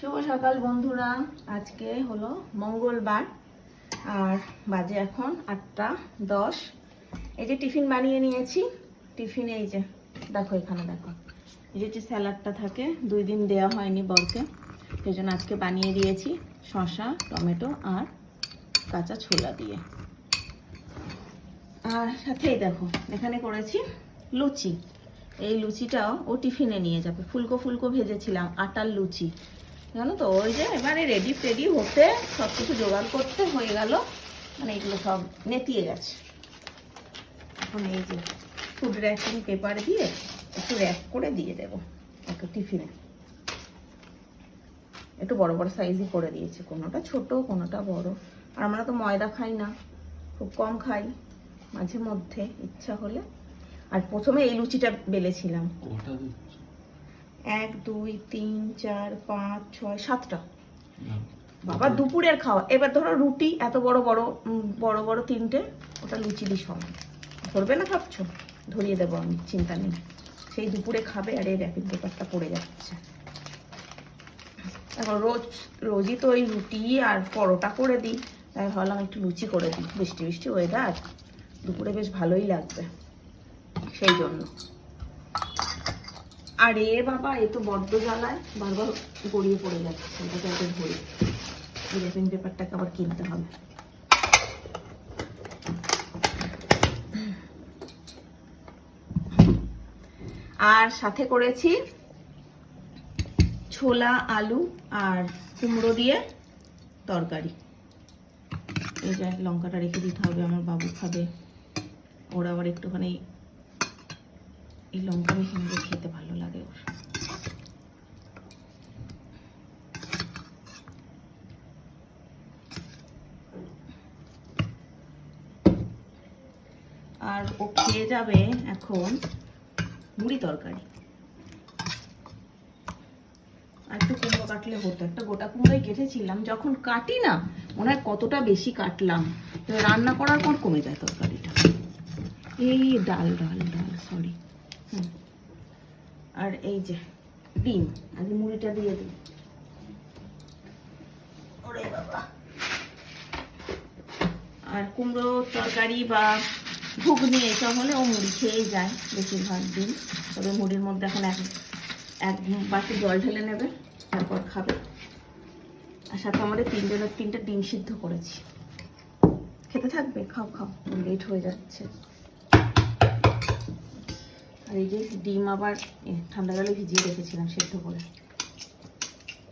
শুভ সকাল বন্ধুরা। আজকে হলো মঙ্গলবার আর বাজে এখন 8:10। এই যে টিফিন বানিয়ে নিয়েছি। টিফিনে এই যে দেখো, এখানে দেখো, এই যে স্যালাডটা থাকে, 2 দিন দেওয়া হয়নি বরকে, সেই জন্য আজকে বানিয়ে দিয়েছি শসা, টমেটো আর কাঁচা ছোলা দিয়ে। আর সাথেই দেখো এখানে করেছি লুচি। এই লুচিটাও ও টিফিনে নিয়ে যাবে। ফুলকো ফুলকো ভেজেছিলাম, আটার লুচি, জানো তো। ওই যে এবারে রেডি হতে, সব কিছু জোগাড় করতে হয়ে গেল, মানে এগুলো সব নেতিয়ে গেছে। এখন এই যে ফুড র্যাপিং পেপার দিয়ে একটু র্যাপ করে দিয়ে দেবো ওকে টিফিনে। একটু বড় বড় সাইজই করে দিয়েছে, কোনোটা ছোট কোনোটা বড়। আর আমরা তো ময়দা খাই না, খুব কম খাই, মাঝে মধ্যে ইচ্ছা হলে। আর প্রথমে এই লুচিটা বেলেছিলাম। 1 2 3 4 5 6 7টা বাবা দুপুরের খাওয়া। এবার ধরো রুটি এত বড় বড় 3টে, ওটা লুচি দিয়ে সমান ধরবে না ভাবছো? ধরিয়ে দেবো আমি, চিন্তা নেই। সেই দুপুরে খাবে আর এই র্যাপিং পেপারটা পড়ে যাচ্ছে। এখন রোজই তো ওই রুটি আর পরোটা করে দিই, তাই ভাবলাম একটু লুচি করে দিই। বৃষ্টি ওয়েদার, দুপুরে বেশ ভালোই লাগবে সেই জন্য। আর এ বাবা, এ তো বড্ড জ্বালায়, বারবার গড়িয়ে পড়ে যাচ্ছে। এটাকে আগে ধরি, এই র্যাপিং পেপারটাকে আবার কিনতে হবে। আর সাথে করেছি ছোলা, আলু আর কুমড়ো দিয়ে তরকারি। এই যে লঙ্কাটা রেখে দিতে হবে, আমার বাবু খাবে। ওরা আবার একটুখানি এই লঙ্কা মেখে খেতে ভালো লাগে ওর। আর ও খেয়ে যাবে এখন মুড়ি তরকারি। আর একটু কুমড়ো কাটলে হতো, একটা গোটা কুমড়োই কেটেছিলাম। যখন কাটি না মনে হয় কতটা বেশি কাটলাম, তো রান্না করার পর কমে যায় তরকারিটা। এই ডাল সরি। আর এই যে ডিম, আগে মুড়িটা দিয়ে দিই। ওরে বাবা। আর কুমড়ো তরকারি বা ঘুগনি এসব হলে ও মুড়ি খেয়েই যায় বেশিরভাগ দিন। তবে মুড়ির মধ্যে এখন এক বাটি জল ঢেলে নেবে, তারপর খাবে। আর সাথে আমাদের 3টা ডিম সিদ্ধ করেছি, খেতে থাকবে। খাও লেট হয়ে যাচ্ছে। আর এই যে ডিম আবার ঠান্ডা জলে ভিজিয়ে রেখেছিলাম সিদ্ধ করে।